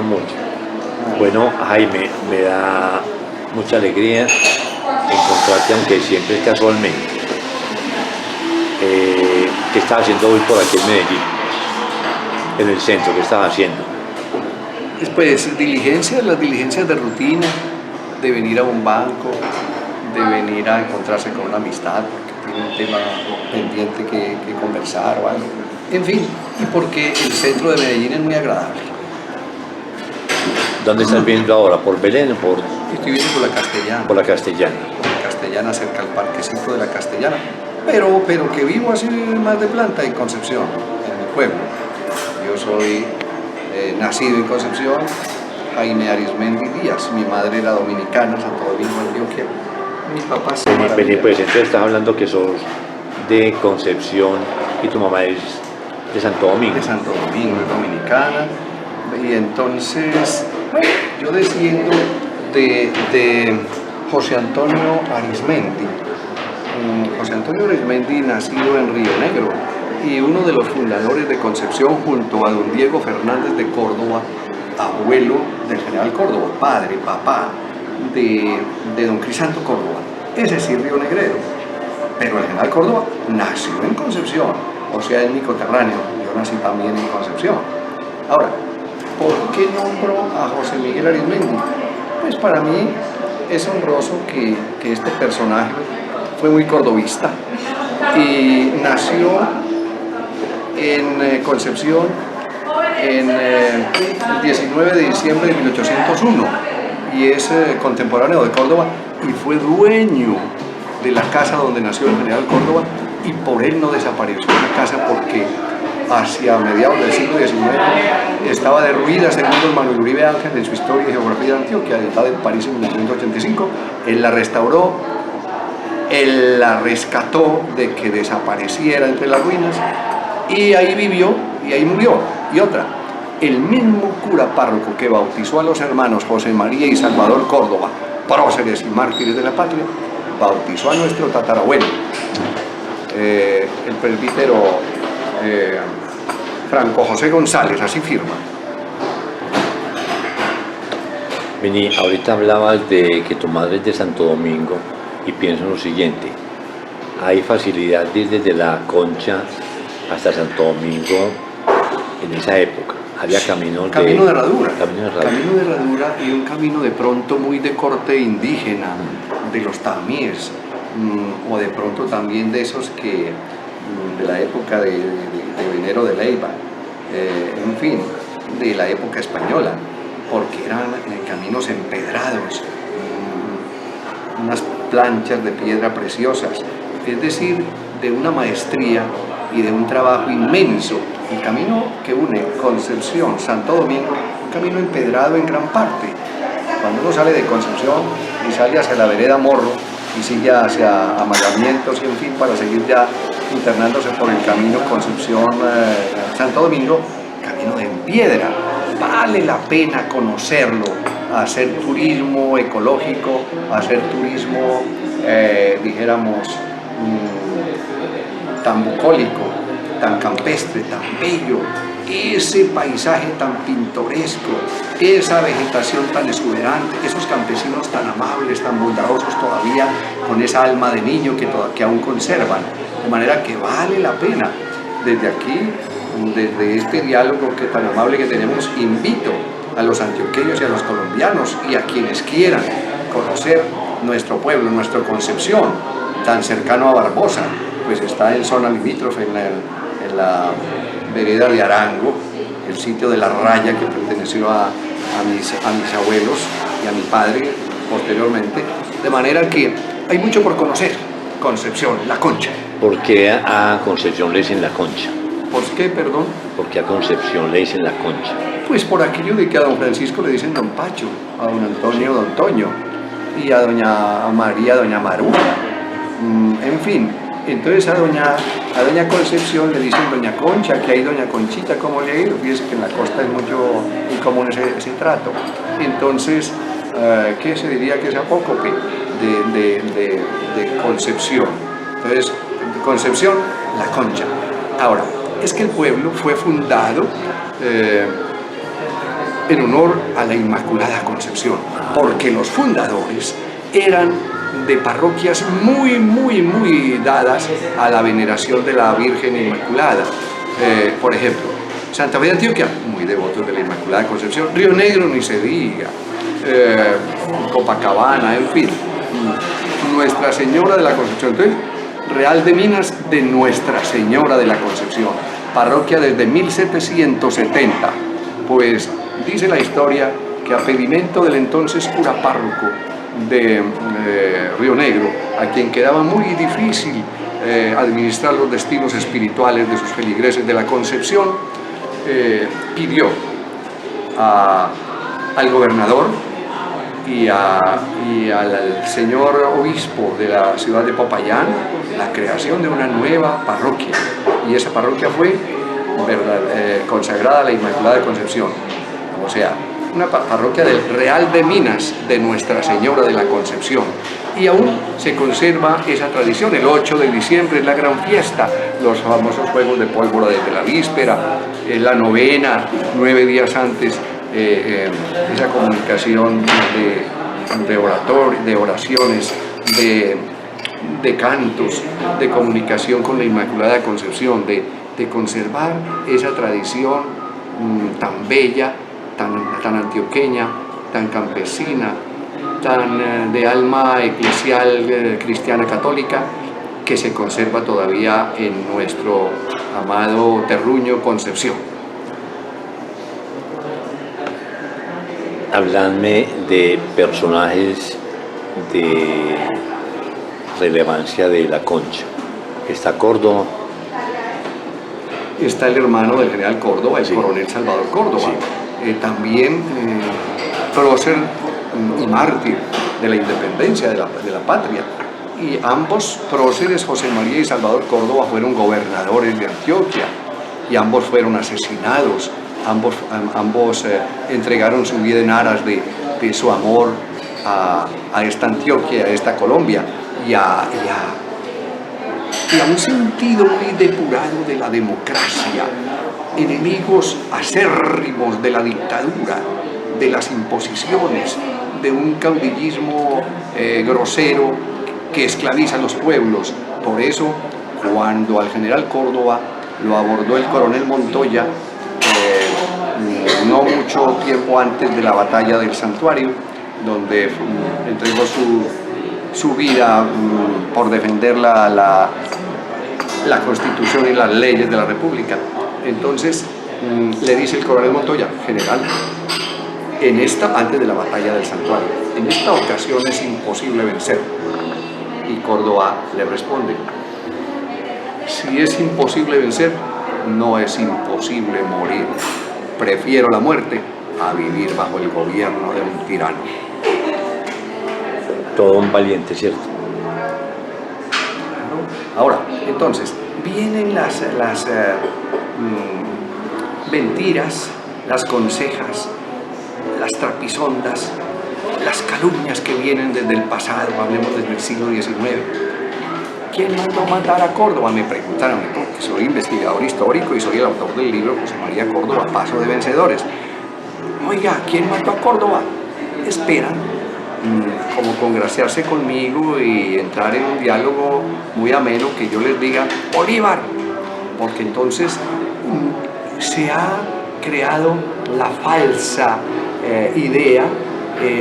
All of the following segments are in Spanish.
mucho. Bueno, Jaime, me da mucha alegría encontrarte, aunque siempre casualmente. ¿Qué estás haciendo hoy por aquí en Medellín? En el centro, ¿qué estás haciendo? Pues las diligencias de rutina, de venir a un banco, de venir a encontrarse con una amistad, porque tiene un tema pendiente que conversar o algo. En fin, y porque el centro de Medellín es muy agradable. ¿Dónde estás viendo ahora? ¿Por Belén o por...? Estoy viendo por la Castellana. Por la Castellana. Castellana, cerca al parquecito de la Castellana. Pero que vivo así más de planta en Concepción, en mi pueblo. Yo soy nacido en Concepción, Jaime Arismendi Díaz. Mi madre era dominicana, Santo Domingo, Antioquia. Mis papás se Vení, pues entonces estás hablando que sos de Concepción y tu mamá es de Santo Domingo. De Santo Domingo, es dominicana. Y entonces, bueno, yo desciendo de José Antonio Arismendi. José Antonio Arismendi, nacido en Río Negro y uno de los fundadores de Concepción junto a don Diego Fernández de Córdoba, abuelo del general Córdoba, padre, papá de don Crisanto Córdoba. Ese sí, Río Negrero. Pero el general Córdoba nació en Concepción, o sea, en mi coterráneo. Yo nací también en Concepción. Ahora, ¿por qué nombro a José Miguel Arismendi? Pues para mí es honroso que este personaje fue muy cordobista y nació en Concepción en el 19 de diciembre de 1801 y es contemporáneo de Córdoba y fue dueño de la casa donde nació el general Córdoba y por él no desapareció la casa porque hacia mediados del siglo XIX estaba derruida, según don Manuel Uribe Ángel en su Historia y Geografía de Antioquia, editada en París en 1985. Él la restauró, él la rescató de que desapareciera entre las ruinas y ahí vivió y ahí murió. Y otra, el mismo cura párroco que bautizó a los hermanos José María y Salvador Córdoba, próceres y mártires de la patria, bautizó a nuestro tatarabuelo, el presbítero Franco José González, así firma. Vení, ahorita hablabas de que tu madre es de Santo Domingo y pienso en lo siguiente, hay facilidad desde la Concha hasta Santo Domingo en esa época, había camino de herradura. Camino de Herradura y un camino de pronto muy de corte indígena, de los tamíes, o de pronto también de esos que de la época de Venero de Leyva, en fin, de la época española, porque eran caminos empedrados, unas planchas de piedra preciosas, es decir, de una maestría y de un trabajo inmenso. El camino que une Concepción, Santo Domingo, un camino empedrado en gran parte. Cuando uno sale de Concepción y sale hacia la vereda Morro y sigue hacia Amargamientos y en fin, para seguir ya internándose por el camino Concepción-Santo Domingo, camino en piedra. Vale la pena conocerlo, hacer turismo ecológico, hacer turismo, dijéramos, tan bucólico, tan campestre, tan bello, ese paisaje tan pintoresco, esa vegetación tan exuberante, esos campesinos tan amables, tan bondadosos todavía, con esa alma de niño que aún conservan, de manera que vale la pena. Desde aquí, desde este diálogo tan amable que tenemos, invito a los antioqueños y a los colombianos y a quienes quieran conocer nuestro pueblo, nuestra Concepción, tan cercano a Barbosa, pues está en zona limítrofe, en la vereda de Arango, el sitio de la Raya que perteneció a mis abuelos y a mi padre posteriormente, de manera que hay mucho por conocer. Concepción, la Concha. ¿Por qué a Concepción le dicen la Concha? ¿Por qué, perdón? ¿Por qué a Concepción le dicen la Concha? Pues por aquello de que a don Francisco le dicen don Pacho, a don Antonio don Toño, y a doña María doña Maru. En fin, entonces a doña Concepción le dicen doña Concha, que hay doña Conchita, ¿cómo le ha ido? Fíjese que en la costa es muy común ese trato. Entonces, ¿qué se diría que es apócope de Concepción? Entonces, Concepción, la Concha. Ahora, es que el pueblo fue fundado en honor a la Inmaculada Concepción, porque los fundadores eran de parroquias muy dadas a la veneración de la Virgen Inmaculada. Por ejemplo, Santa Fe de Antioquia, muy devotos de la Inmaculada Concepción. Río Negro, ni se diga. Copacabana, en fin. Nuestra Señora de la Concepción. Entonces, Real de Minas, de Nuestra Señora de la Concepción. Parroquia desde 1770. Pues dice la historia que a pedimento del entonces cura párroco de Río Negro, a quien quedaba muy difícil administrar los destinos espirituales de sus feligreses de la Concepción, pidió al gobernador y al señor obispo de la ciudad de Popayán la creación de una nueva parroquia, y esa parroquia fue consagrada a la Inmaculada Concepción, o sea, una parroquia del Real de Minas de Nuestra Señora de la Concepción, y aún se conserva esa tradición. El 8 de diciembre es la gran fiesta, los famosos juegos de pólvora desde la víspera, la novena, 9 días antes, esa comunicación de oraciones, de cantos, de comunicación con la Inmaculada Concepción, de conservar esa tradición tan bella, tan antioqueña, tan campesina, tan de alma eclesial cristiana católica, que se conserva todavía en nuestro amado terruño Concepción. Habladme de personajes de relevancia de la Concha. Está Córdoba. Está el hermano del general Córdoba, el Sí. coronel Salvador Córdoba. Sí. También prócer y mártir de la independencia de la patria. Y ambos próceres, José María y Salvador Córdoba, fueron gobernadores de Antioquia, y ambos fueron asesinados. Ambos entregaron su vida en aras de su amor a esta Antioquia, a esta Colombia, y a un sentido muy depurado de la democracia, enemigos acérrimos de la dictadura, de las imposiciones, de un caudillismo grosero que esclaviza a los pueblos. Por eso, cuando al general Córdoba lo abordó el coronel Montoya, no mucho tiempo antes de la batalla del Santuario, donde entregó su vida por defender la Constitución y las leyes de la República. Entonces le dice el coronel Montoya: general, antes de la batalla del Santuario, en esta ocasión es imposible vencer. Y Córdoba le responde: si es imposible vencer, no es imposible morir. Prefiero la muerte a vivir bajo el gobierno de un tirano. Todo un valiente, ¿cierto? Ahora, entonces, vienen las mentiras, las consejas, las trapisondas, las calumnias que vienen desde el pasado, hablemos desde el siglo XIX. ¿Quién mandó matar a Córdoba? Me preguntaron, porque soy investigador histórico y soy el autor del libro José María Córdoba, Paso de Vencedores. Oiga, ¿quién mató a Córdoba? Esperan como congraciarse conmigo y entrar en un diálogo muy ameno, que yo les diga Bolívar, porque entonces se ha creado la falsa idea,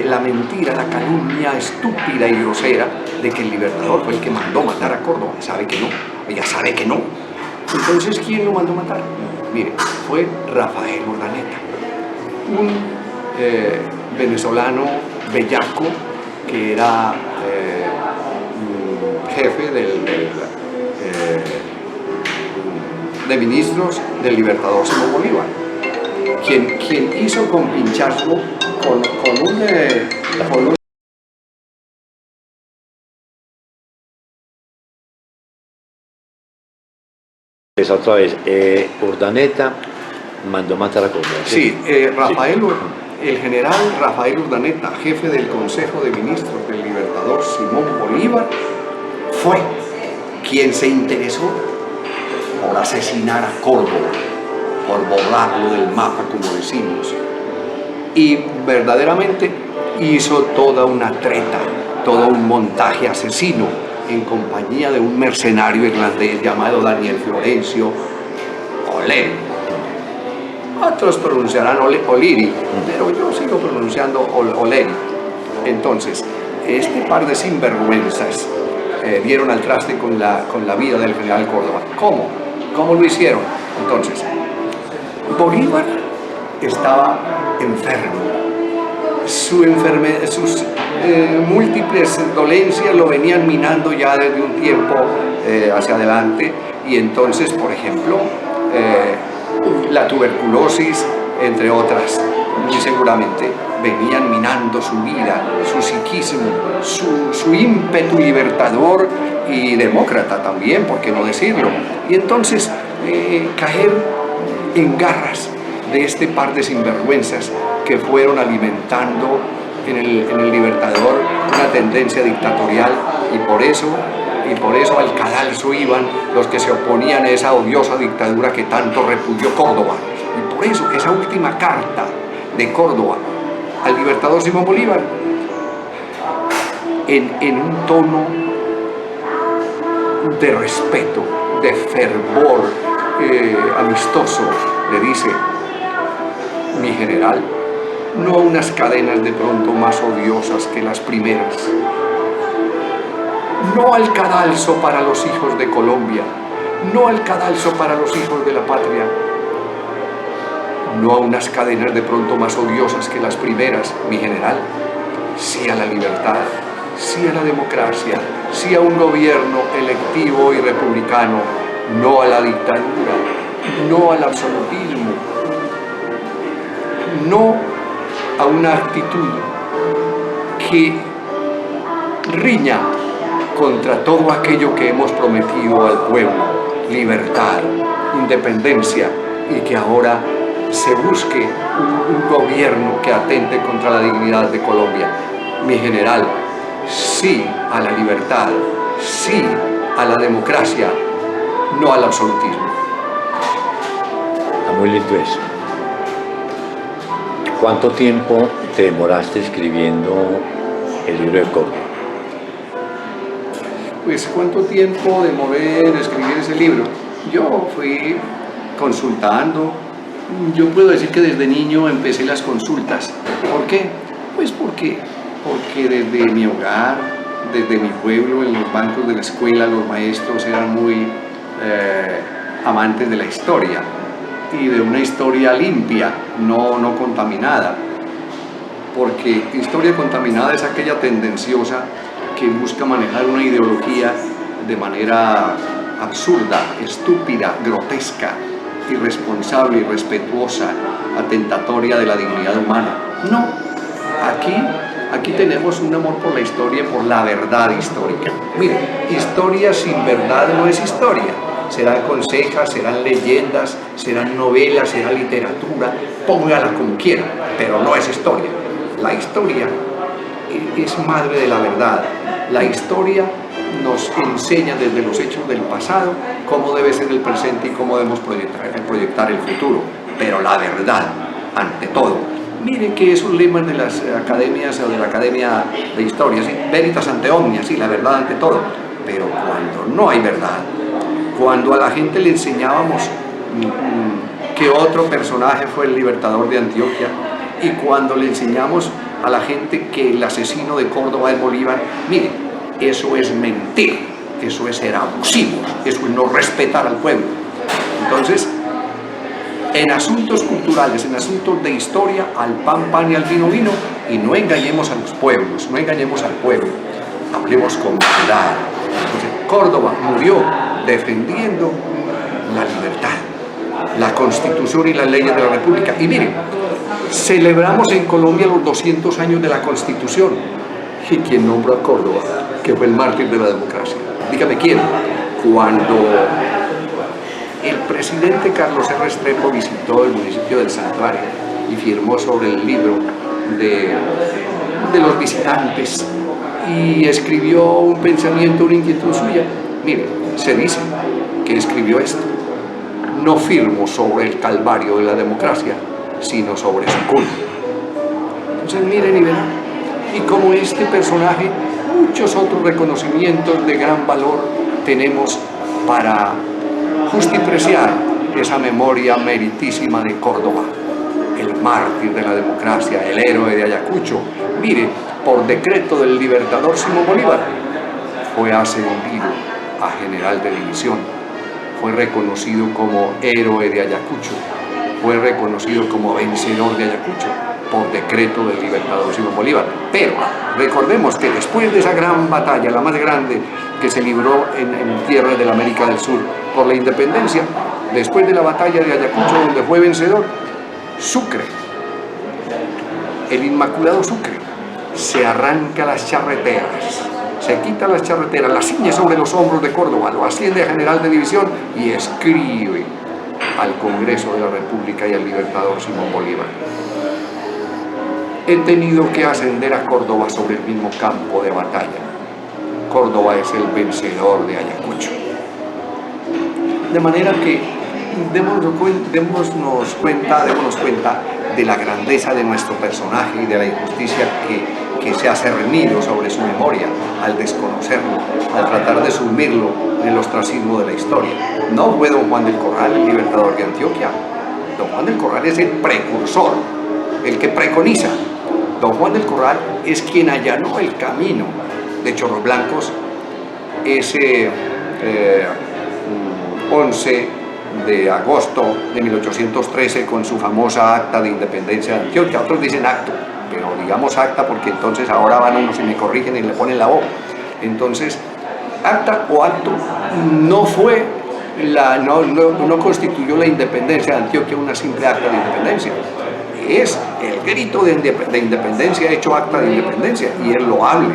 la mentira, la calumnia estúpida y grosera de que el Libertador fue el que mandó matar a Córdoba. Sabe que no, ella sabe que no. Entonces, ¿quién lo mandó matar? Mire, fue Rafael Urdaneta, un venezolano bellaco que era jefe de ministros del Libertador Simón Bolívar, quien hizo compinchazgo con un Esa otra vez, Urdaneta mandó matar a Córdoba. Sí, el general Rafael Urdaneta, jefe del Consejo de Ministros del Libertador Simón Bolívar, fue quien se interesó por asesinar a Córdoba, por borrarlo del mapa, como decimos. y verdaderamente hizo toda una treta, todo un montaje asesino en compañía de un mercenario irlandés llamado Daniel Florencio O'Leary. Otros pronunciarán O'Leary, pero yo sigo pronunciando O'Leary. Entonces, este par de sinvergüenzas dieron al traste con la vida del general Córdoba. ¿Cómo? ¿Cómo lo hicieron? Entonces, Bolívar estaba enfermo. Sus múltiples dolencias lo venían minando ya desde un tiempo hacia adelante, y entonces, por ejemplo, la tuberculosis, entre otras, muy seguramente venían minando su vida, su psiquismo, su ímpetu libertador y demócrata también, ¿por qué no decirlo? Y entonces caer en garras de este par de sinvergüenzas que fueron alimentando en el Libertador una tendencia dictatorial, y por eso al cadalso iban los que se oponían a esa odiosa dictadura que tanto repudió Córdoba. Y por eso esa última carta de Córdoba al libertador Simón Bolívar, en un tono de respeto, de fervor amistoso, le dice: mi general, no unas cadenas de pronto más odiosas que las primeras, no al cadalso para los hijos de Colombia, no al cadalso para los hijos de la patria, no a unas cadenas de pronto más odiosas que las primeras, mi general, sí a la libertad, sí a la democracia, sí a un gobierno electivo y republicano, no a la dictadura, no al absolutismo, no a una actitud que riña contra todo aquello que hemos prometido al pueblo: libertad, independencia, y que ahora se busque un gobierno que atente contra la dignidad de Colombia. Mi general, sí a la libertad, sí a la democracia, no al absolutismo. Está muy lindo eso. ¿Cuánto tiempo te demoraste escribiendo el libro de Córdoba? Pues, ¿cuánto tiempo demoré en escribir ese libro? Yo fui consultando. Yo puedo decir que desde niño empecé las consultas. ¿Por qué? Pues porque desde mi hogar, desde mi pueblo, en los bancos de la escuela, los maestros eran muy amantes de la historia, y de una historia limpia, no contaminada. Porque historia contaminada es aquella tendenciosa que busca manejar una ideología de manera absurda, estúpida, grotesca, irresponsable, irrespetuosa, atentatoria de la dignidad humana. No, aquí tenemos un amor por la historia, por la verdad histórica. Mire, historia sin verdad no es historia. Serán consejas, serán leyendas, serán novelas, será literatura, póngala como quiera, pero no es historia. La historia es madre de la verdad. La historia nos enseña desde los hechos del pasado cómo debe ser el presente y cómo debemos proyectar el futuro, pero la verdad ante todo. Miren que esos lemas de las academias o de la Academia de Historia, ¿sí? Veritas ante omnia, sí, la verdad ante todo. Pero cuando no hay verdad, cuando a la gente le enseñábamos que otro personaje fue el libertador de Antioquia, y cuando le enseñamos a la gente que el asesino de Córdoba es Bolívar, miren, eso es mentir, eso es ser abusivo, eso es no respetar al pueblo. Entonces, en asuntos culturales, en asuntos de historia, al pan, pan y al vino, vino, y no engañemos a los pueblos, no engañemos al pueblo, hablemos con verdad. Entonces, Córdoba murió defendiendo la libertad, la Constitución y las leyes de la República. Y miren, celebramos en Colombia los 200 años de la Constitución. ¿Y quién nombró a Córdoba, que fue el mártir de la democracia? Dígame quién. Cuando el presidente Carlos R. Restrepo visitó el municipio del Santuario y firmó sobre el libro de los visitantes y escribió un pensamiento, una inquietud suya, mire, se dice que escribió esto: no firmo sobre el calvario de la democracia, sino sobre su cuna. Entonces miren y verán. Y como este personaje, muchos otros reconocimientos de gran valor tenemos para justipreciar esa memoria meritísima de Córdoba, el mártir de la democracia, el héroe de Ayacucho. Mire, por decreto del libertador Simón Bolívar, fue ascendido a general de división, fue reconocido como héroe de Ayacucho, fue reconocido como vencedor de Ayacucho, por decreto del libertador Simón Bolívar. Pero recordemos que después de esa gran batalla, la más grande que se libró en tierras de la América del Sur por la independencia, después de la batalla de Ayacucho, donde fue vencedor, Sucre, el Inmaculado Sucre, se arranca las charreteras, se quita las charreteras, las ciñe sobre los hombros de Córdoba, lo asciende a general de división y escribe al Congreso de la República y al libertador Simón Bolívar: he tenido que ascender a Córdoba sobre el mismo campo de batalla. Córdoba es el vencedor de Ayacucho. De manera que démonos cuenta de la grandeza de nuestro personaje y de la injusticia que se ha cernido sobre su memoria al desconocerlo, al tratar de sumirlo en el ostracismo de la historia. No fue don Juan del Corral el libertador de Antioquia. Don Juan del Corral es el precursor, el que preconiza. Don Juan del Corral es quien allanó el camino de Chorros Blancos ese 11 de agosto de 1813 con su famosa acta de independencia de Antioquia. Otros dicen acto, pero digamos acta porque entonces ahora van unos y me corrigen y le ponen la O. Entonces, acta o acto no fue no constituyó la independencia de Antioquia una simple acta de independencia. Es el grito de independencia hecho acta de independencia, y es loable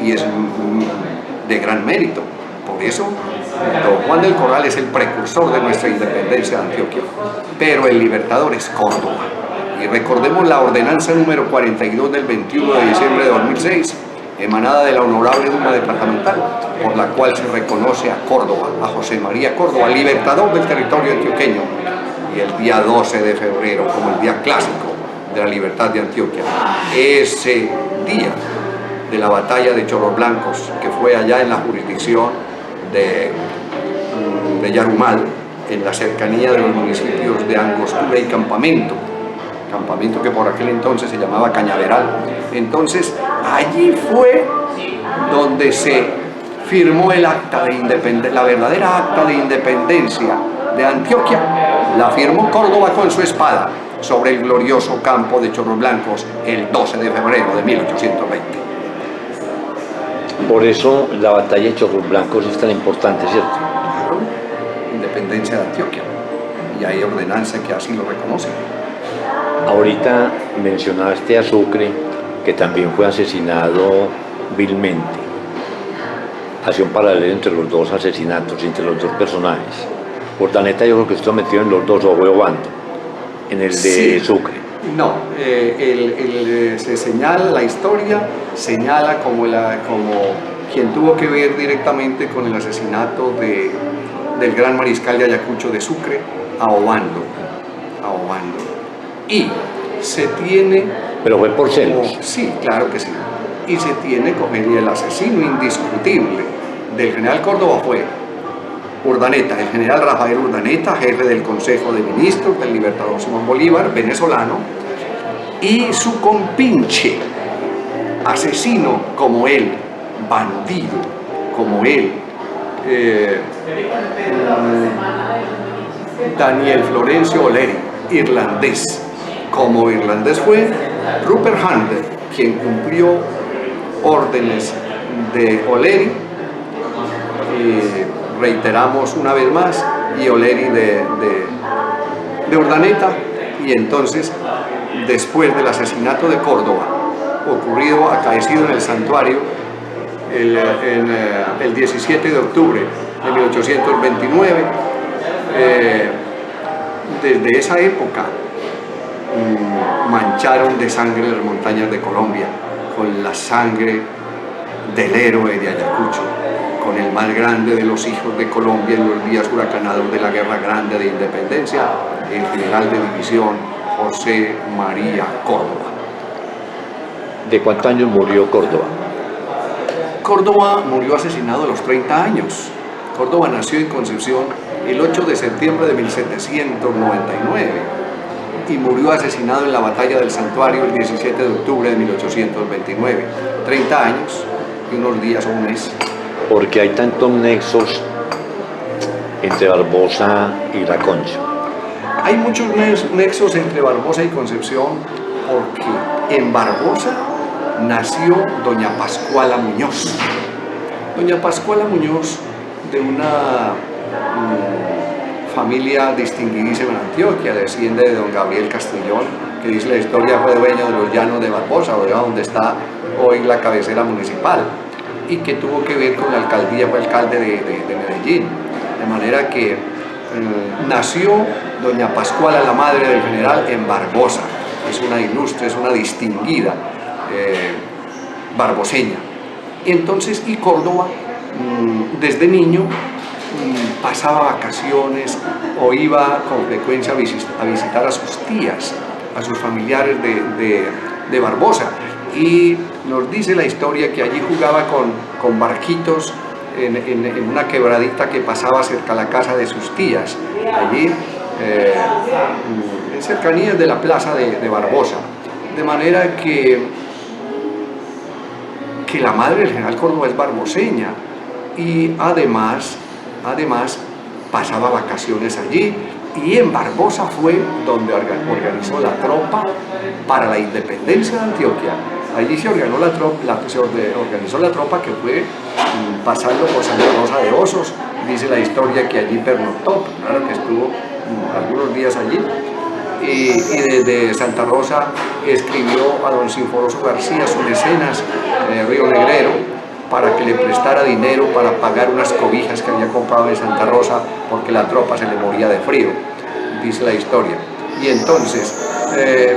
y es de gran mérito. Por eso don Juan del Corral es el precursor de nuestra independencia de Antioquia, pero el libertador es Córdoba. Y recordemos la ordenanza número 42 del 21 de diciembre de 2006, emanada de la Honorable Duma Departamental, por la cual se reconoce a Córdoba, a José María Córdoba, libertador del territorio antioqueño, y el día 12 de febrero como el día clásico de la libertad de Antioquia. Ese día de la batalla de Chorros Blancos, que fue allá en la jurisdicción de Yarumal, en la cercanía de los municipios de Angostura y Campamento que por aquel entonces se llamaba Cañaveral. Entonces allí fue donde se firmó el acta de independencia, la verdadera acta de independencia de Antioquia. La firmó Córdoba con su espada sobre el glorioso campo de Chorros Blancos el 12 de febrero de 1820. Por eso la batalla de Chorros Blancos es tan importante, ¿cierto? Claro, independencia de Antioquia. Y hay ordenanza que así lo reconoce. Ahorita mencionaste a Sucre, que también fue asesinado vilmente. Hace un paralelo entre los dos asesinatos, entre los dos personajes. Urdaneta yo creo que estuvo metido en los dos, o fue Obando, en el de sí. Sucre. No, se señala, la historia señala como quien tuvo que ver directamente con el asesinato del gran mariscal de Ayacucho de Sucre, a Obando. Y se tiene... ¿Pero fue por celos? Sí, claro que sí. Y se tiene como el asesino indiscutible del general Córdoba fue Urdaneta, el general Rafael Urdaneta, jefe del Consejo de Ministros del libertador Simón Bolívar, venezolano, y su compinche, asesino como él, bandido como él, Daniel Florencio Oleri, irlandés. Como irlandés fue Rupert Handel, quien cumplió órdenes de Oleri, reiteramos una vez más, y Oleri de Urdaneta. Y entonces, después del asesinato de Córdoba, acaecido en el santuario el 17 de octubre de 1829, desde esa época mancharon de sangre las montañas de Colombia con la sangre del héroe de Ayacucho, con el más grande de los hijos de Colombia en los días huracanados de la Guerra Grande de Independencia, el general de división José María Córdoba. ¿De cuántos años murió Córdoba? Córdoba murió asesinado a los 30 años. Córdoba nació en Concepción el 8 de septiembre de 1799 y murió asesinado en la batalla del Santuario el 17 de octubre de 1829. 30 años y unos días o un mes. ¿Por qué hay tantos nexos entre Barbosa y la Concha? Hay muchos nexos entre Barbosa y Concepción porque en Barbosa nació doña Pascuala Muñoz. Doña Pascuala Muñoz, de una familia distinguidísima en Antioquia, desciende de don Gabriel Castrillón, que dice la historia fue dueño de los llanos de Barbosa, donde está hoy la cabecera municipal, y que tuvo que ver con la alcaldía, fue alcalde de Medellín. De manera que nació doña Pascuala, la madre del general, en Barbosa. Es una ilustre, es una distinguida barboseña. Entonces, y Córdoba, desde niño, pasaba vacaciones o iba con frecuencia a visitar a sus tías, a sus familiares de Barbosa. Y nos dice la historia que allí jugaba con barquitos en una quebradita que pasaba cerca a la casa de sus tías, allí en cercanías de la plaza de Barbosa. De manera que la madre del general Córdoba es barboseña y además pasaba vacaciones allí, y en Barbosa fue donde organizó la tropa para la independencia de Antioquia. Allí se organizó la tropa que fue pasando por Santa Rosa de Osos. Dice la historia que allí pernoctó, claro que estuvo algunos días allí. Y desde Santa Rosa escribió a don Sinforoso García, su mecenas de Río Negrero, para que le prestara dinero para pagar unas cobijas que había comprado en Santa Rosa porque la tropa se le moría de frío, dice la historia. Y entonces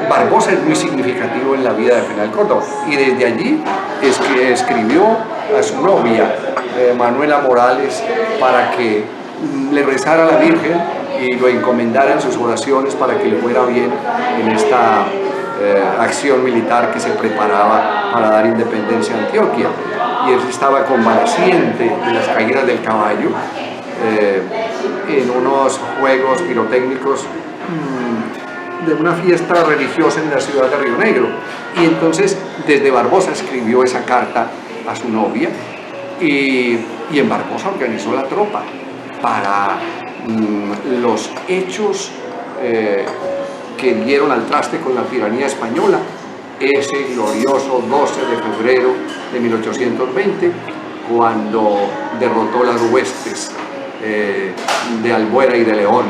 Barbosa es muy significativo en la vida del general Córdoba, y desde allí escribió a su novia Manuela Morales para que le rezara a la Virgen y lo encomendara en sus oraciones para que le fuera bien en esta acción militar que se preparaba para dar independencia a Antioquia. Y él estaba convaleciente de las caídas del caballo en unos juegos pirotécnicos de una fiesta religiosa en la ciudad de Río Negro. Y entonces desde Barbosa escribió esa carta a su novia, y en Barbosa organizó la tropa para los hechos que dieron al traste con la tiranía española, ese glorioso 12 de febrero de 1820, cuando derrotó las huestes de Albuera y de León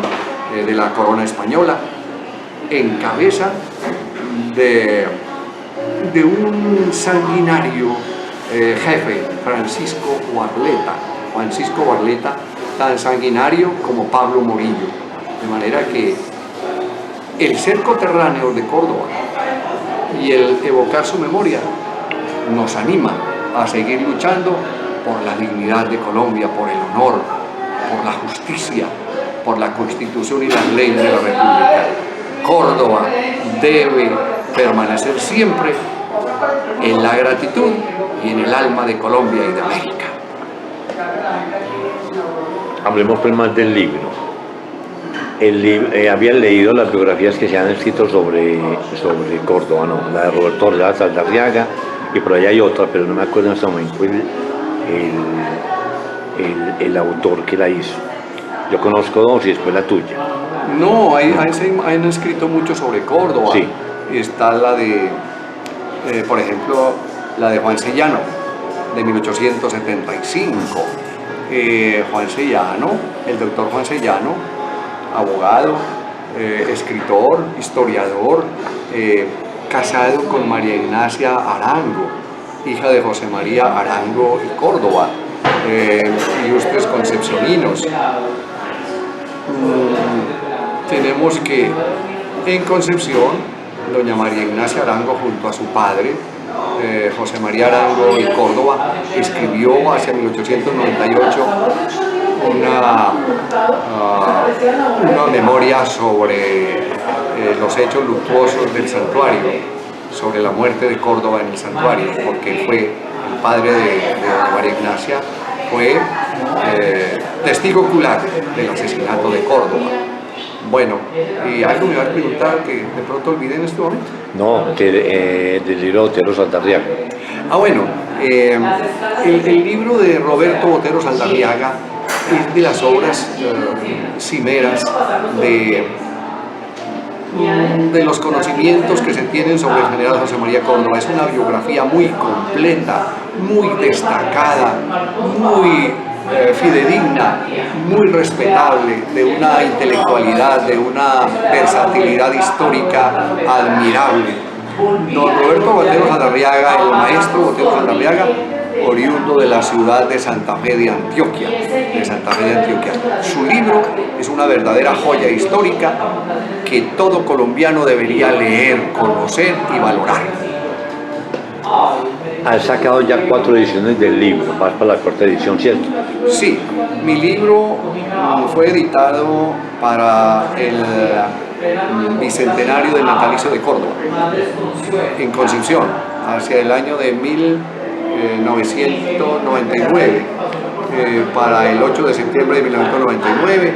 de la corona española, en cabeza de un sanguinario jefe, Francisco Barleta, tan sanguinario como Pablo Morillo. De manera que el ser coterráneos de Córdoba y el evocar su memoria nos anima a seguir luchando por la dignidad de Colombia, por el honor, por la justicia, por la Constitución y las leyes de la República. Córdoba debe permanecer siempre en la gratitud y en el alma de Colombia y de América. Hablemos pues más del libro. Había leído las biografías que se han escrito sobre Córdoba, ¿no? La de Roberto Orlando Saldarriaga, y por allá hay otra, pero no me acuerdo en este momento el autor que la hizo. Yo conozco dos y después la tuya. No, han escrito mucho sobre Córdoba. Sí. Está la de, por ejemplo, la de Juan Sellano, de 1875. Juan Sellano, el doctor Juan Sellano, abogado, escritor, historiador, casado con María Ignacia Arango, hija de José María Arango y Córdoba, ilustres concepcioninos. Tenemos que en Concepción, doña María Ignacia Arango junto a su padre, José María Arango y Córdoba, escribió hacia 1898 una memoria sobre los hechos luctuosos del santuario, sobre la muerte de Córdoba en el santuario, porque fue el padre de María Ignacia, fue testigo ocular del asesinato de Córdoba. Bueno, ¿y algo me va a preguntar que de pronto olvidé en este momento? No, del libro de Botero Saldarriaga. Bueno, el libro de Roberto Botero Saldarriaga es de las obras cimeras de los conocimientos que se tienen sobre el general José María Córdoba. Es una biografía muy completa, muy destacada, muy fidedigna, muy respetable, de una intelectualidad, de una versatilidad histórica admirable. Don Roberto Botero Saldarriaga, el maestro Botero Saldarriaga, oriundo de la ciudad de Santa Fe de Antioquia, Su libro es una verdadera joya histórica que todo colombiano debería leer, conocer y valorar. Has sacado ya 4 ediciones del libro, vas para la 4ª edición, ¿cierto? Sí, mi libro fue editado para el bicentenario del natalicio de Córdoba, en Concepción, hacia el año de 1999, para el 8 de septiembre de 1999,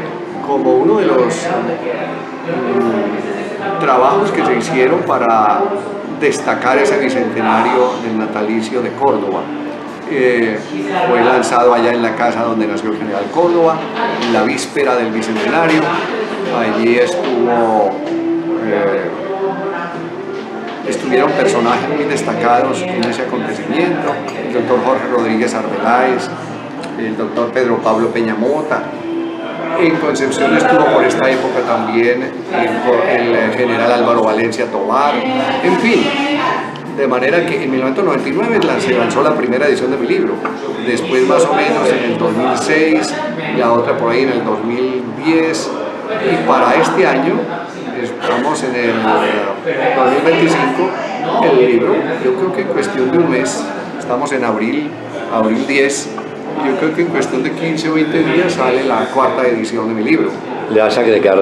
como uno de los trabajos que se hicieron para destacar ese bicentenario del natalicio de Córdoba. Fue lanzado allá en la casa donde nació el general Córdoba, en la víspera del bicentenario. Allí estuvieron personajes muy destacados en ese acontecimiento: el doctor Jorge Rodríguez Arbeláez, el doctor Pedro Pablo Peñamota. En Concepción estuvo por esta época también el general Álvaro Valencia Tovar, en fin. De manera que en 1999 se lanzó la primera edición de mi libro. Después, más o menos en el 2006, la otra por ahí en el 2010. Y para este año, estamos en el 2025, el libro, yo creo que en cuestión de un mes, estamos en abril 10, yo creo que en cuestión de 15 o 20 días sale la 4ª edición de mi libro. ¿Le vas a agregar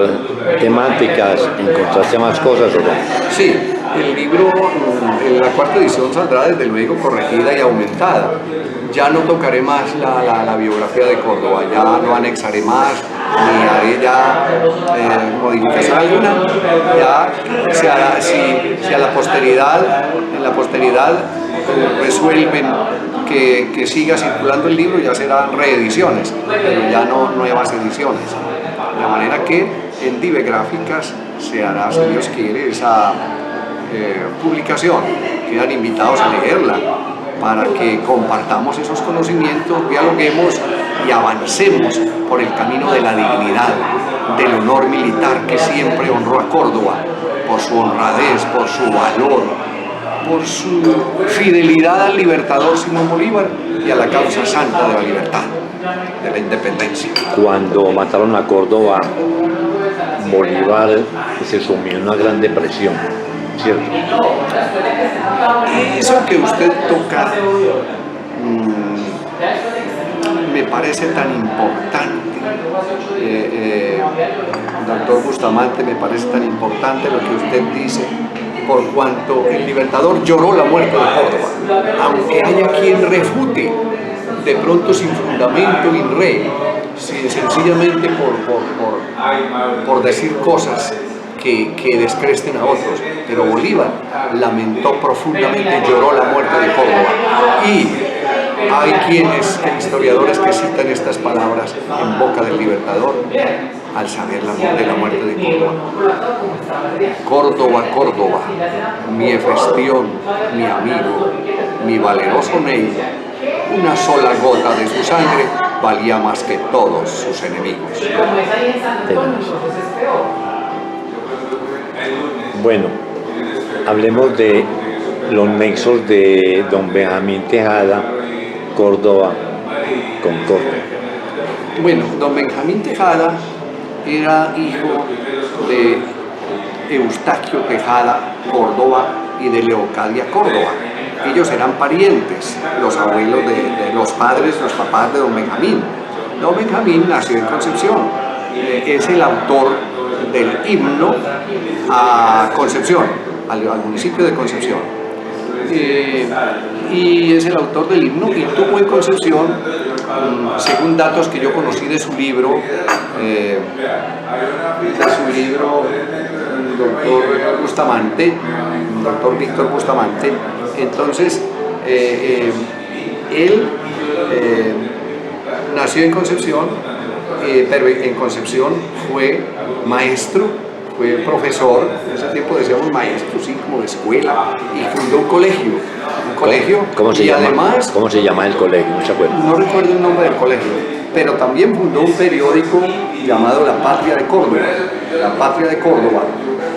temáticas, encontraste más cosas o no? Sí, el libro, la 4ª edición saldrá desde luego corregida y aumentada. Ya no tocaré más la biografía de Córdoba, ya no anexaré más, ni haré ya modificación alguna. Ya se hará, si a la posteridad, en la posteridad resuelven que siga circulando el libro, ya serán reediciones, pero ya no nuevas ediciones. De manera que en Dive Gráficas se hará, si Dios quiere, esa publicación. Quedan invitados a leerla para que compartamos esos conocimientos, dialoguemos y avancemos por el camino de la dignidad, del honor militar que siempre honró a Córdoba, por su honradez, por su valor, por su fidelidad al libertador Simón Bolívar y a la causa santa de la libertad, de la independencia. Cuando mataron a Córdoba, Bolívar se sumió en una gran depresión, ¿cierto? Eso que usted toca me parece tan importante, doctor Bustamante, me parece tan importante lo que usted dice, por cuanto el libertador lloró la muerte de Córdoba, aunque haya quien refute, de pronto sin fundamento, in re, sencillamente por decir cosas que descresten a otros. Pero Bolívar lamentó profundamente, lloró la muerte de Córdoba. Y hay historiadores que citan estas palabras en boca del libertador al saber de la muerte de Córdoba. Córdoba, Córdoba, mi Efestión, mi amigo, mi valeroso Ney, una sola gota de su sangre valía más que todos sus enemigos. Bueno, hablemos de los nexos de don Benjamín Tejada, Córdoba, con Córdoba. Bueno, don Benjamín Tejada era hijo de Eustaquio Tejada Córdoba y de Leocadia Córdoba. Ellos eran parientes, los abuelos de los padres, los papás de don Benjamín. Don Benjamín nació en Concepción, es el autor del himno a Concepción, al municipio de Concepción. Y es el autor del himno y tuvo en Concepción, según datos que yo conocí de su libro, doctor Bustamante, doctor Víctor Bustamante. Entonces, él nació en Concepción, pero en Concepción fue maestro, fue profesor, en ese tiempo decíamos maestro, sí, como de escuela, y fundó un colegio, ¿Cómo se y llama? además, ¿Cómo se llama el colegio? No se acuerda. no recuerdo el nombre del colegio, pero también fundó un periódico llamado La Patria de Córdoba,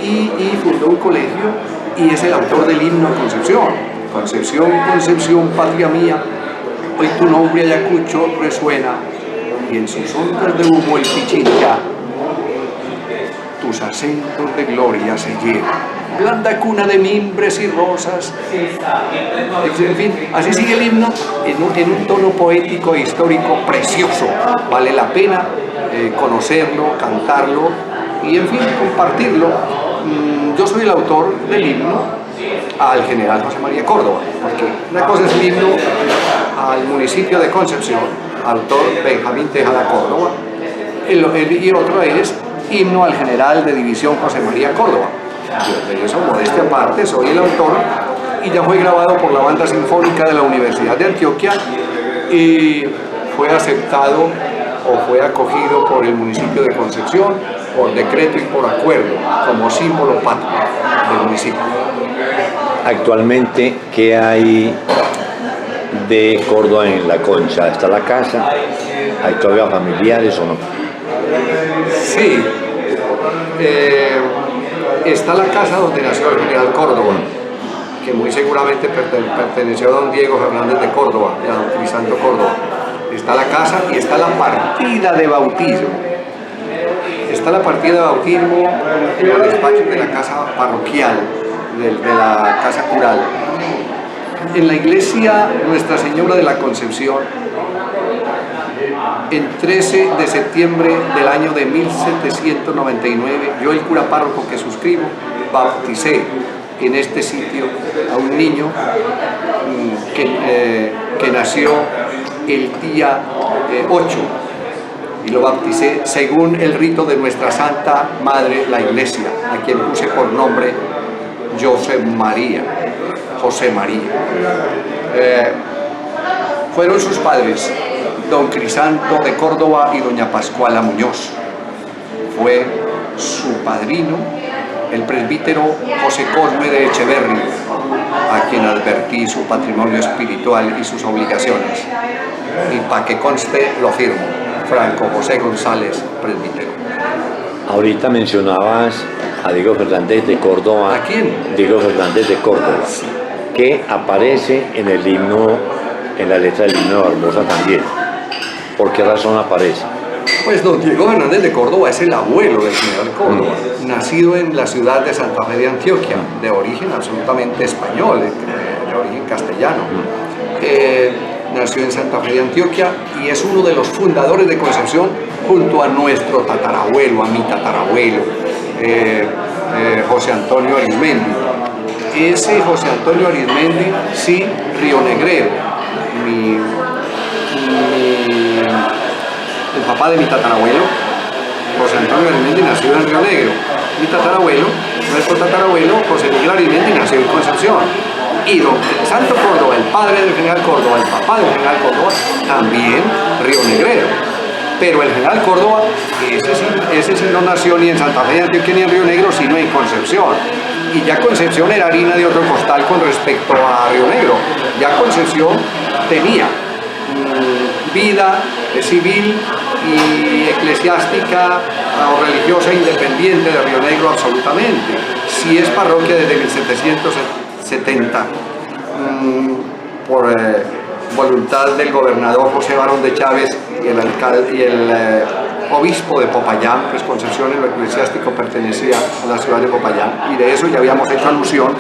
y fundó un colegio, y es el autor del himno a Concepción. Concepción, Concepción, patria mía, hoy tu nombre Ayacucho resuena, y en sus ondas de humo el Pichincha, tus acentos de gloria se llevan. Blanda cuna de mimbres y rosas. En fin, así sigue el himno en un tono poético e histórico precioso. Vale la pena conocerlo, cantarlo y, en fin, compartirlo. Yo soy el autor del himno al general José María Córdoba, porque una cosa es el himno al municipio de Concepción, autor Benjamín Tejada Córdoba, y otro es himno al general de división José María Córdoba. Yo de eso, modestia aparte, soy el autor y ya fue grabado por la Banda Sinfónica de la Universidad de Antioquia y fue aceptado o fue acogido por el municipio de Concepción por decreto y por acuerdo como símbolo patrio del municipio. Actualmente, ¿qué hay de Córdoba en La Concha? ¿Está la casa? ¿Hay todavía familiares o no? Sí, está la casa donde nació el general Córdoba, que muy seguramente perteneció a don Diego Fernández de Córdoba y a don Crisanto Córdoba. Está la casa y está la partida de bautismo. Está la partida de bautismo en los despachos de la casa parroquial, de la casa cural. En la iglesia Nuestra Señora de la Concepción, en 13 de septiembre del año de 1799, yo, el cura párroco que suscribo, bauticé en este sitio a un niño que nació el día 8 y lo bauticé según el rito de nuestra Santa Madre, la Iglesia, a quien puse por nombre José María. Fueron sus padres don Crisanto de Córdoba y doña Pascuala Muñoz. Fue su padrino el presbítero José Cosme de Echeverri, a quien advertí su patrimonio espiritual y sus obligaciones. Y para que conste, lo firmo, Franco José González, presbítero. Ahorita mencionabas a Diego Fernández de Córdoba. ¿A quién? Diego Fernández de Córdoba, que aparece en el himno, en la letra del himno de Barbosa también. ¿Por qué razón aparece? Pues don Diego Fernández de Córdoba es el abuelo del general Córdoba, nacido en la ciudad de Santa Fe de Antioquia, de origen absolutamente español, de origen castellano. Nació en Santa Fe de Antioquia y es uno de los fundadores de Concepción junto a nuestro tatarabuelo, a mi tatarabuelo, José Antonio Arismendi. Ese José Antonio Arismendi, sí, rionegrero, el papá de mi tatarabuelo, José Antonio Arismendi, nació en Río Negro. Mi tatarabuelo, nuestro tatarabuelo, José Miguel Arismendi, nació en Concepción. Y don Santo Córdoba, el padre del general Córdoba, el papá del general Córdoba, también rionegrero. Pero el general Córdoba, ese sí no nació ni en Santa Fe de Antioquia ni en Río Negro, sino en Concepción. Y ya Concepción era harina de otro costal con respecto a Río Negro. Ya Concepción tenía vida civil y eclesiástica o religiosa independiente de Río Negro absolutamente. Sí es parroquia desde 1770 por voluntad del gobernador José Barón de Chávez y el alcalde y el obispo de Popayán, pues Concepción en lo eclesiástico pertenecía a la ciudad de Popayán, y de eso ya habíamos hecho alusión.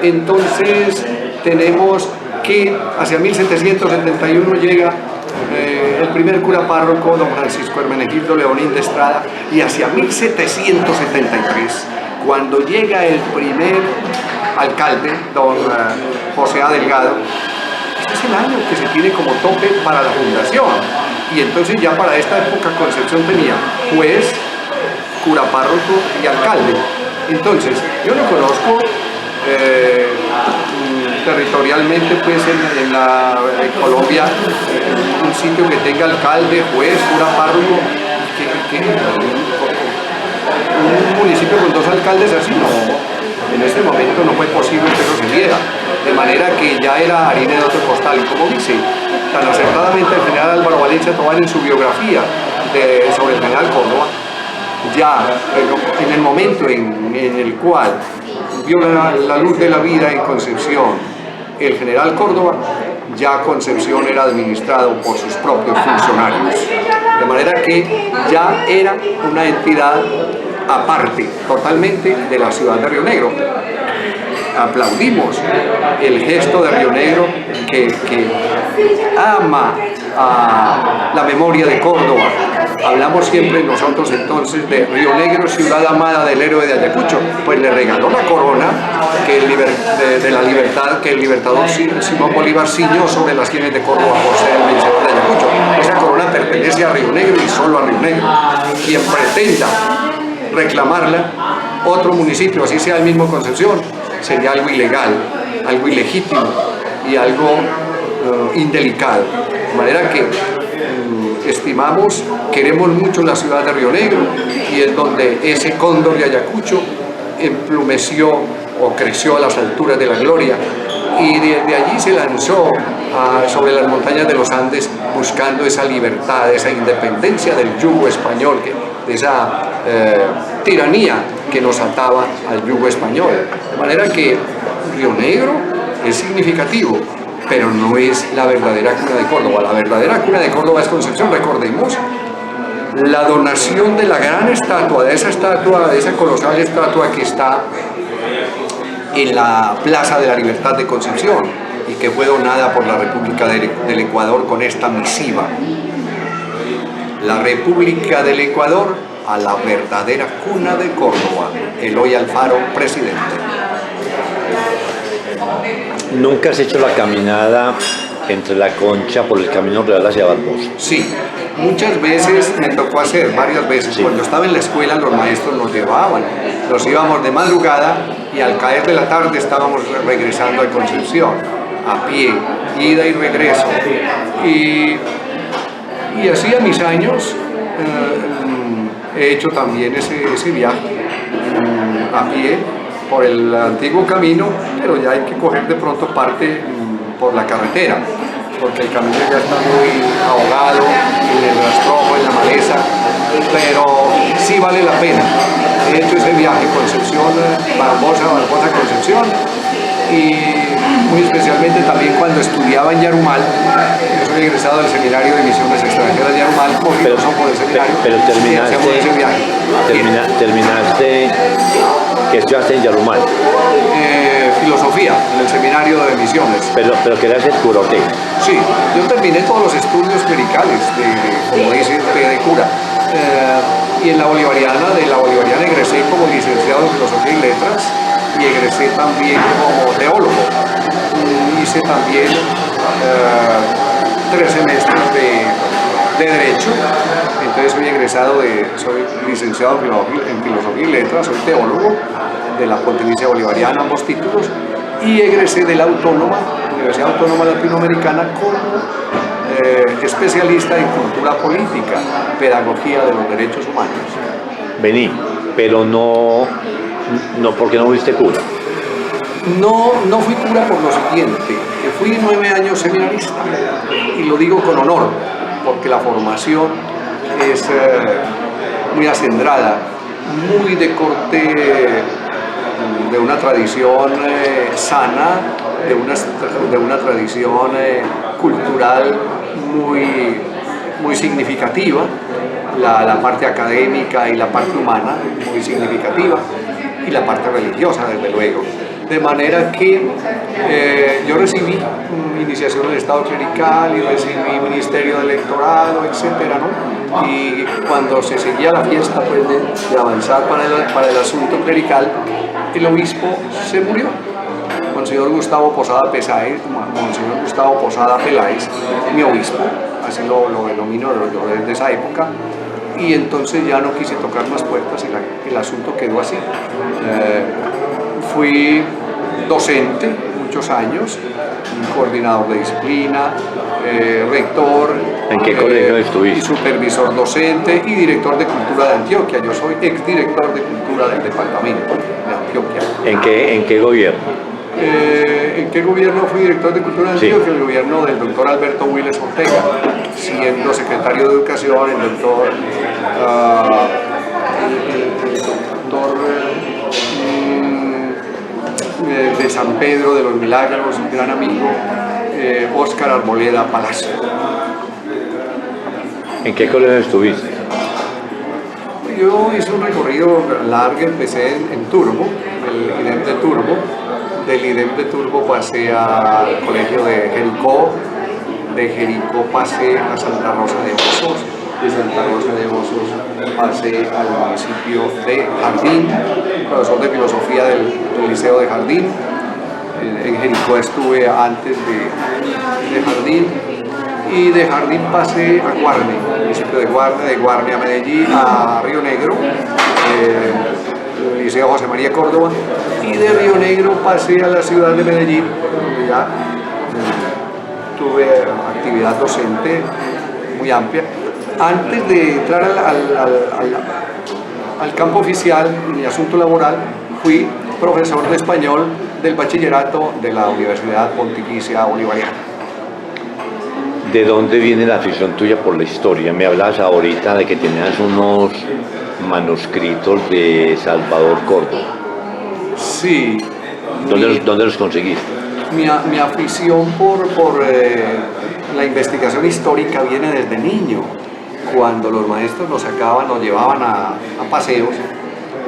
Entonces tenemos que hacia 1771 llega el primer cura párroco, don Francisco Hermenegildo Leonín de Estrada, y hacia 1773 Cuando llega el primer alcalde, don José A. Delgado, ese es el año que se tiene como tope para la fundación. Y entonces ya para esta época Concepción tenía juez, cura párroco y alcalde. Entonces, yo no conozco territorialmente pues en Colombia un sitio que tenga alcalde, juez, cura párroco, un municipio con 2 alcaldes así, no. En este momento no fue posible que eso se diera, de manera que ya era harina de otro costal. Y como dice tan acertadamente el general Álvaro Valencia Tovar en su biografía sobre el general Córdoba, ya en el momento en el cual vio la luz de la vida en Concepción el general Córdoba, ya Concepción era administrado por sus propios funcionarios, de manera que ya era una entidad aparte totalmente de la ciudad de Río Negro. Aplaudimos el gesto de Río Negro que ama a la memoria de Córdoba. Hablamos siempre nosotros entonces de Río Negro, ciudad amada del héroe de Ayacucho. Pues le regaló la corona de la libertad que el libertador Simón Bolívar ciñó sobre las sienes de Córdoba por ser el vencedor de Ayacucho. Esa corona pertenece a Río Negro y solo a Río Negro. Quien pretenda reclamarla, otro municipio, así sea el mismo Concepción, sería algo ilegal, algo ilegítimo y algo indelicado. De manera que estimamos, queremos mucho la ciudad de Río Negro y es donde ese cóndor de Ayacucho emplumeció o creció a las alturas de la gloria y desde allí se lanzó sobre las montañas de los Andes buscando esa libertad, esa independencia del yugo español, de esa tiranía que nos ataba al yugo español. De manera que Río Negro es significativo, pero no es la verdadera cuna de Córdoba. La verdadera cuna de Córdoba es Concepción. Recordemos la donación de la gran estatua, de esa colosal estatua que está en la Plaza de la Libertad de Concepción y que fue donada por la República del Ecuador con esta misiva. La República del Ecuador a la verdadera cuna de Córdoba, Eloy Alfaro, presidente. ¿Nunca has hecho la caminada entre la Concha por el Camino Real hacia Barbosa? Sí, muchas veces me tocó hacer, varias veces. Sí. Cuando estaba en la escuela los maestros nos llevaban, nos íbamos de madrugada y al caer de la tarde estábamos regresando a Concepción, a pie, ida y regreso. Y así a mis años he hecho también ese viaje a pie por el antiguo camino, pero ya hay que coger de pronto parte por la carretera, porque el camino ya está muy ahogado en el rastrojo, en la maleza, pero sí vale la pena. He hecho ese viaje Concepción, Barbosa, Concepción, y muy especialmente también cuando estudiaba en Yarumal. Yo soy egresado del Seminario de Misiones Extranjeras de Yarumal, como filósofo del seminario. Pero terminaste, ¿qué estudiaste en Yarumal? Filosofía, en el Seminario de Misiones. Pero querías ser cura, ¿ok? Sí, yo terminé todos los estudios clericales, como dice usted, de cura. Y en la Bolivariana egresé como licenciado en Filosofía y Letras y egresé también como teólogo. Hice también 3 semestres de Derecho, entonces soy licenciado en Filosofía y Letras, soy teólogo de la Pontificia Bolivariana, ambos títulos, y egresé de la Universidad Autónoma Latinoamericana como especialista en cultura política, pedagogía de los derechos humanos. Vení, pero no, ¿por qué no fuiste cura? No fui cura por lo siguiente, que fui 9 años seminarista, y lo digo con honor, porque la formación es muy acendrada, muy de corte de una tradición sana, de una tradición cultural muy significativa, la parte académica y la parte humana muy significativa, y la parte religiosa, desde luego. De manera que yo recibí iniciación en el Estado clerical y recibí ministerio de electorado, etcétera, ¿no? Y cuando se seguía la fiesta pues, de avanzar para el asunto clerical, el obispo se murió. Monseñor Gustavo Posada Peláez, Monseñor Gustavo Posada Peláez, mi obispo, así lo denomino yo desde esa época, y entonces ya no quise tocar más puertas y el asunto quedó así. Fui docente muchos años, coordinador de disciplina, rector. ¿En qué colegio estuviste? Y supervisor docente y director de cultura de Antioquia. Yo soy exdirector de cultura del departamento de Antioquia. ¿En qué gobierno? ¿En qué gobierno fui director de cultura de Antioquia? Sí. El gobierno del doctor Alberto Willes Ortega, siendo secretario de Educación el doctor de San Pedro de los Milagros, un gran amigo, Óscar Arboleda Palacio. ¿En qué colegio estuviste? Yo hice un recorrido largo, empecé en Turbo, el IDEM de Turbo. Del IDEM de Turbo pasé al colegio de Jericó, de Jericó pasé a Santa Rosa de Osos, de Santa Rosa de Osos pasé al municipio de Jardín, profesor de filosofía del Liceo de Jardín. En Jericó estuve antes de Jardín, y de Jardín pasé a Guarne, municipio de Guarne a Medellín, a Río Negro, Liceo José María Córdoba, y de Río Negro pasé a la ciudad de Medellín, donde ya tuve actividad docente muy amplia. Antes de entrar al campo oficial, en mi asunto laboral, fui profesor de español del bachillerato de la Universidad Pontificia Bolivariana. ¿De dónde viene la afición tuya por la historia? Me hablas ahorita de que tenías unos manuscritos de Salvador Córdoba. Sí. ¿Dónde los conseguiste? Mi afición por la investigación histórica viene desde niño, cuando los maestros nos sacaban, nos llevaban a paseos,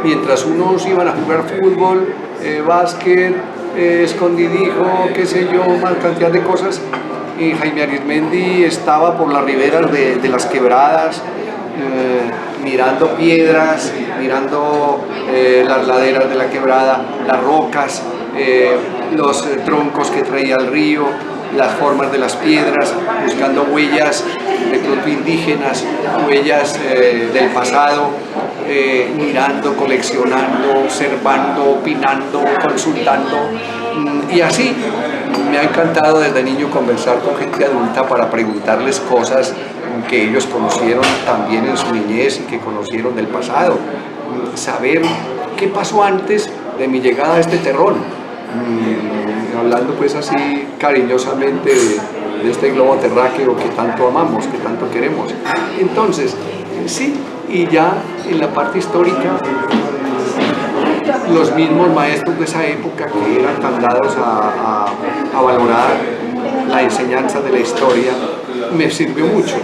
mientras unos iban a jugar fútbol, básquet, escondidijo, qué sé yo, una cantidad de cosas, y Jaime Arizmendi estaba por las riberas de las quebradas, mirando piedras, mirando las laderas de la quebrada, las rocas, los troncos que traía el río, las formas de las piedras, buscando huellas de pronto indígenas, huellas del pasado, mirando, coleccionando, observando, opinando, consultando, y así me ha encantado desde niño conversar con gente adulta para preguntarles cosas que ellos conocieron también en su niñez y que conocieron del pasado, saber qué pasó antes de mi llegada a este terrón, hablando pues así cariñosamente de este globo terráqueo que tanto amamos, que tanto queremos. Entonces, sí, y ya en la parte histórica, los mismos maestros de esa época que eran tan dados a valorar la enseñanza de la historia, me sirvió mucho.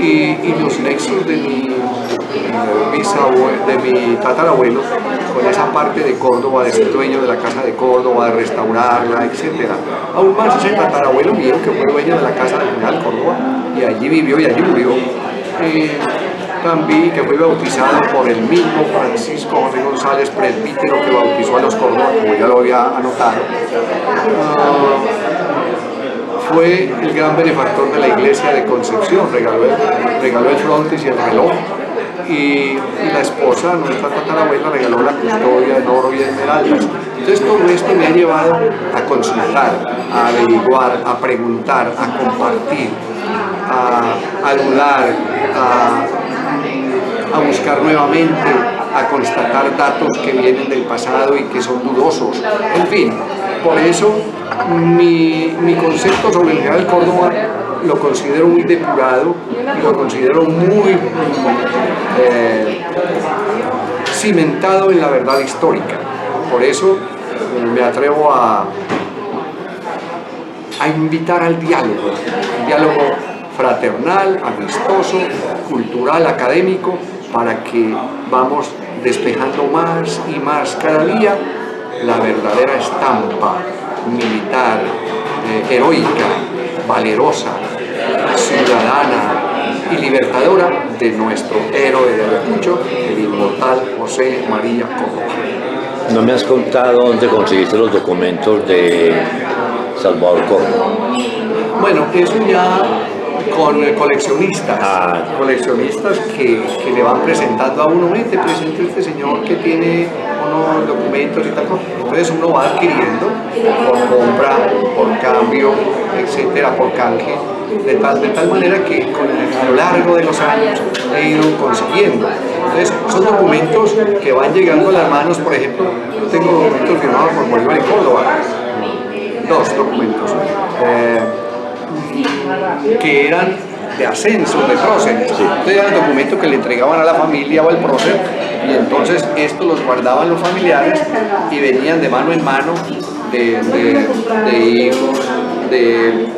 Y los nexos de mi tatarabuelo, con esa parte de Córdoba, de ser dueño de la casa de Córdoba, de restaurarla, etc. Aún más ese tatarabuelo mío, que fue dueño de la casa del General Córdoba, y allí vivió y allí murió. También que fue bautizado por el mismo Francisco José González, presbítero que bautizó a los Córdoba, como ya lo había anotado. Fue el gran benefactor de la iglesia de Concepción, regaló el frontis y el reloj, y la esposa, nuestra tatarabuela, regaló la custodia en oro y esmeraldas. Entonces todo esto me ha llevado a consultar, a averiguar, a preguntar, a compartir, a dudar, a buscar nuevamente, a constatar datos que vienen del pasado y que son dudosos. En fin, por eso mi concepto sobre el General Córdoba lo considero muy depurado y lo considero muy cimentado en la verdad histórica. Por eso me atrevo a invitar al diálogo fraternal, amistoso, cultural, académico, para que vamos despejando más y más cada día la verdadera estampa militar, heroica, valerosa, ciudadana y libertadora de nuestro héroe de Ayacucho, el inmortal José María Córdoba. No me has contado dónde conseguiste los documentos de Salvador Córdoba. Bueno, eso ya con coleccionistas, coleccionistas que le van presentando a uno, te presenta este señor que tiene unos documentos y tal cosa. Entonces uno va adquiriendo por compra, por cambio, etcétera, por canje, de tal manera que a lo largo de los años he ido consiguiendo. Entonces son documentos que van llegando a las manos. Por ejemplo, yo tengo documentos firmados por Bolívar y Córdoba, 2 documentos. Que eran de ascenso, de próceres. Entonces eran documentos que le entregaban a la familia o al prócer, y entonces estos los guardaban los familiares y venían de mano en mano de hijos, de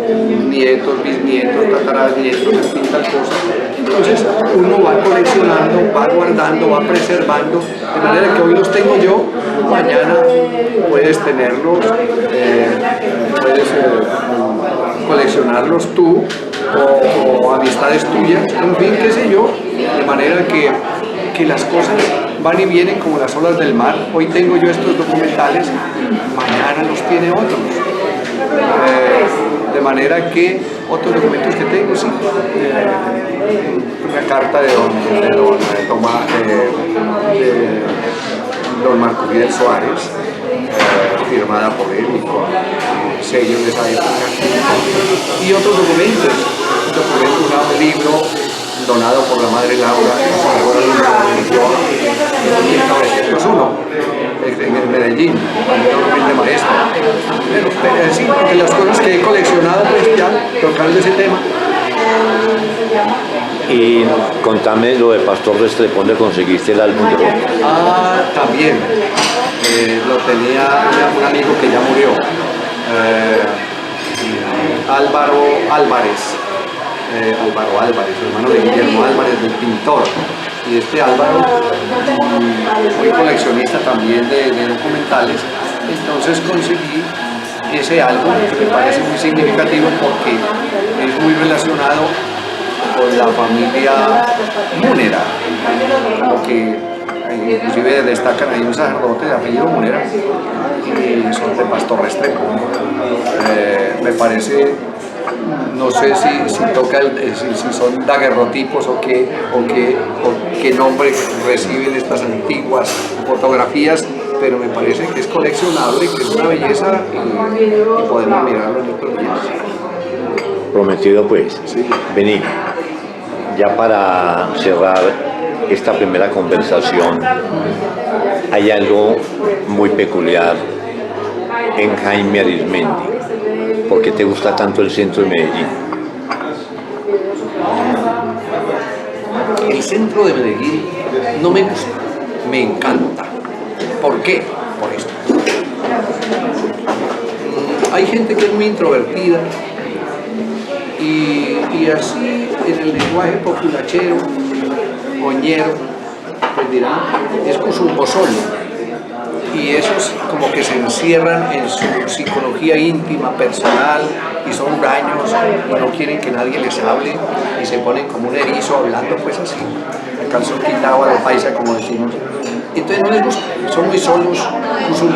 nietos, bisnietos, tataranietos, en fin, tal cosa. Entonces uno va coleccionando, va guardando, va preservando, de manera que hoy los tengo yo, mañana puedes tenerlos, puedes coleccionarlos tú o amistades tuyas, en fin, qué sé yo, de manera que las cosas van y vienen como las olas del mar. Hoy tengo yo estos documentales, mañana los tiene otros. De manera que otros documentos que tengo, sí, una carta de don Marco Fidel Suárez, firmada por él y con sellos de esa época, y otros documentos, un libro donado por la madre Laura en 1901 en Medellín, de maestro. Pero sí, porque las cosas que he coleccionado, pues ya tocando ese tema. Y contame lo de Pastor Restrepo, ¿dónde conseguiste el álbum de rock? También lo tenía un amigo que ya murió, Álvaro Álvarez, hermano de Guillermo Álvarez, del pintor. Y este Álvaro, muy coleccionista también de documentales, entonces conseguí ese álbum, que me parece muy significativo porque es muy relacionado con la familia Múnera, como que inclusive destacan ahí un sacerdote de apellido Múnera y son de Pastor Restrepo. Me parece, no sé si toca si son daguerrotipos o qué nombre reciben estas antiguas fotografías, pero me parece que es coleccionable, que es una belleza y podemos mirarlo en estos días. Prometido pues. Sí. Vení, ya para cerrar esta primera conversación, hay algo muy peculiar en Jaime Arizmendi. ¿Por qué te gusta tanto el centro de Medellín? El centro de Medellín no me gusta, me encanta. ¿Por qué? Por esto. Hay gente que es muy introvertida y así en el lenguaje populachero, oñero, pues dirán, es un solo. Y esos como que se encierran en su psicología íntima, personal, y son huraños y no quieren que nadie les hable y se ponen como un erizo hablando pues así, el calzón quitado a la paisa, como decimos. Entonces no les gusta, son muy solos,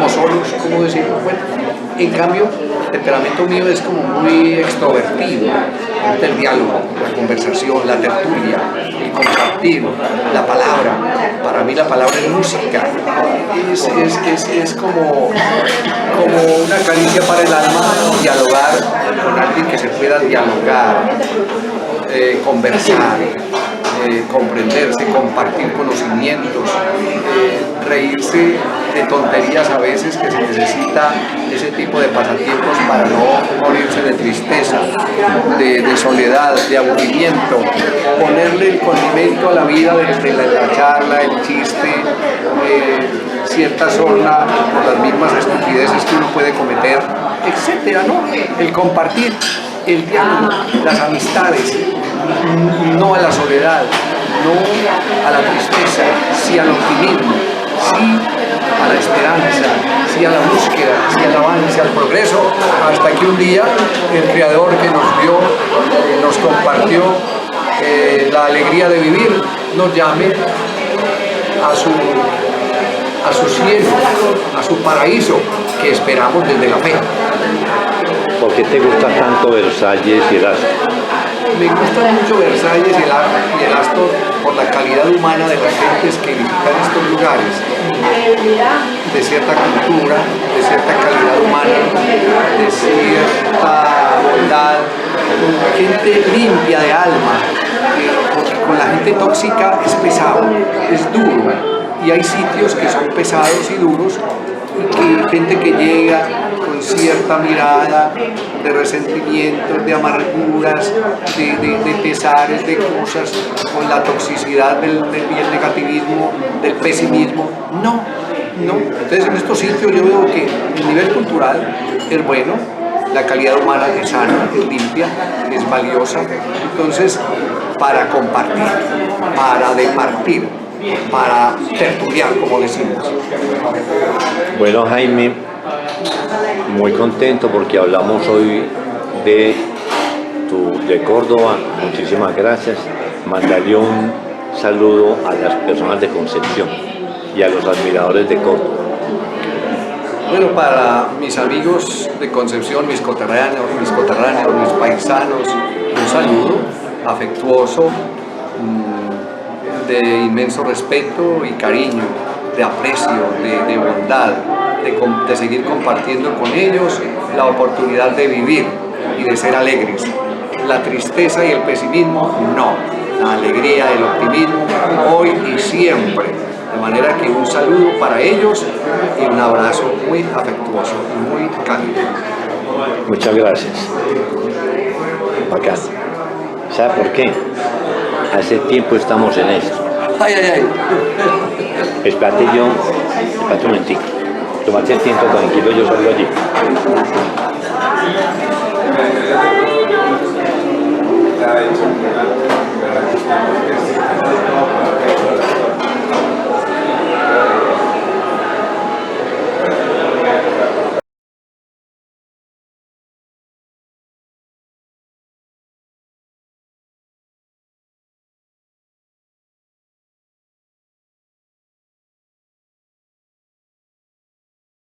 solos, como decimos. Bueno, en cambio, el temperamento mío es como muy extrovertido, el diálogo, la conversación, la tertulia, el compartir, la palabra. Para mí la palabra es música, es como una caricia para el alma, dialogar con alguien que se pueda dialogar, conversar, comprenderse, compartir conocimientos, reírse de tonterías a veces, que se necesita ese tipo de pasatiempos para no morirse de tristeza, de soledad, de aburrimiento, ponerle el condimento a la vida de la charla, el chiste, cierta sorna por las mismas estupideces que uno puede cometer, etcétera, ¿no? El compartir, el diálogo, las amistades, no a la soledad, no a la tristeza, sí al optimismo, sí sí a la esperanza, sí a la búsqueda, sí al avance, al progreso, hasta que un día el Creador que nos dio, nos compartió la alegría de vivir, nos llame a su cielo, a su paraíso, que esperamos desde la fe. ¿Por qué te gusta tanto Versalles y el Astor? Me gusta mucho Versalles y el Astor por la calidad humana de las gentes que visitan estos lugares, de cierta cultura, de cierta calidad humana, de cierta bondad, gente limpia de alma, porque con la gente tóxica es pesado, es duro, y hay sitios que son pesados y duros, y que gente que llega con cierta mirada de resentimientos, de amarguras, de pesares, de cosas, con la toxicidad y el negativismo, del pesimismo. No. Entonces en estos sitios yo veo que el nivel cultural es bueno, la calidad humana es sana, es limpia, es valiosa. Entonces, para compartir, para departir, para tertuliar, como decimos. Bueno, Jaime, muy contento porque hablamos hoy de Córdoba. Muchísimas gracias. Mandarle un saludo a las personas de Concepción y a los admiradores de Córdoba. Bueno, para mis amigos de Concepción, mis coterráneos, mis paisanos, un saludo afectuoso, de inmenso respeto y cariño, de aprecio, de bondad, de seguir compartiendo con ellos la oportunidad de vivir y de ser alegres. La tristeza y el pesimismo, no. La alegría, el optimismo, hoy y siempre. De manera que un saludo para ellos y un abrazo muy afectuoso, muy cálido. Muchas gracias. Bacán. ¿Sabe por qué? Hace tiempo estamos en esto. Ay. Espérate un momentico. Tómate el tiempo tranquilo, yo salgo allí.